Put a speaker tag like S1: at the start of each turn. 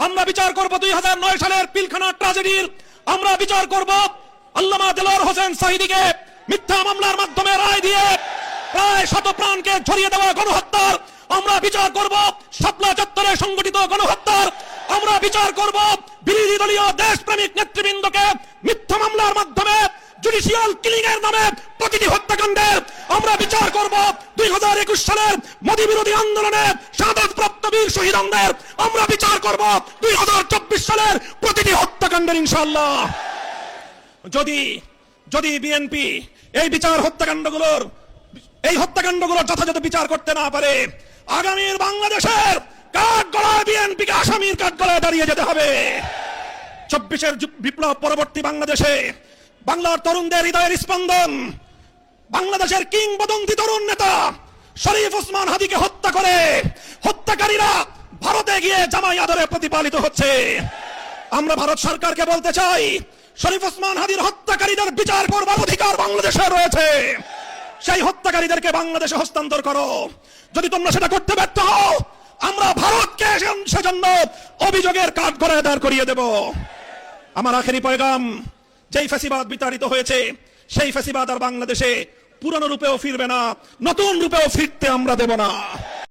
S1: আমরা বিচার করব 2009 সালের পিলখানা ট্র্যাজেডির, আমরা বিচার করব আল্লামা দেলোয়ার হোসেন সাঈদীকে মিথ্যা মামলার মাধ্যমে রায় দিয়ে প্রায় শত প্রাণকে ঝরিয়ে দেওয়া গণহত্যার, আমরা বিচার করব শাপলা চত্বরে সংগঠিত গণহত্যার, আমরা বিচার করব বিরোধী দলীয় দেশপ্রেমিক নেতৃবৃন্দকে মিথ্যা মামলার মাধ্যমে জুডিশিয়াল কিলিং এর নামে প্রতিটি হত্যাকাণ্ডের, আমরা বিচার করব 2021 সালের মোদী বিরোধী আন্দোলনে শাহাদাতপ্রাপ্ত বীর শহীদদের, আমরা বিচার করব 2024 সালের প্রতিটি হত্যাকাণ্ডের ইনশাআল্লাহ। যদি বিএনপি এই হত্যাকাণ্ডগুলোর যথাযথ বিচার করতে না পারে, আগামীর বাংলাদেশের কাঠগড়ায় বিএনপিকে আসামির কাঠগড়ায় দাঁড়িয়ে যেতে হবে। 24-এর বিপ্লব পরবর্তী বাংলাদেশে বাংলার তরুণদের হৃদয়ের স্পন্দন, বাংলাদেশের কিংবদন্তি তরুণ নেতা শরীফ ওসমান হাদীকে হত্যা করে হত্যাকারীরা ভারতে গিয়ে জামাই আদরে প্রতিপালিত হচ্ছে। আমরা ভারত সরকারকে বলতে চাই, শরীফ ওসমান হাদীর হত্যাকারীদের বিচার করবার অধিকার বাংলাদেশে রয়েছে, সেই হত্যাকারীদেরকে বাংলাদেশে হস্তান্তর করো। যদি তোমরা সেটা করতে ব্যর্থ হও, আমরা ভারতকে সেজন্য অভিযোগের কাঠগড়ায় দাঁড় করিয়ে দেব। আমার আখেরি পয়গাম, যেই ফ্যাসিবাদ বিতাড়িত হয়েছে সেই ফ্যাসিবাদ আর বাংলাদেশে পুরনো রূপেও ফিরবে না, নতুন রূপেও ফিরতে আমরা দেব না।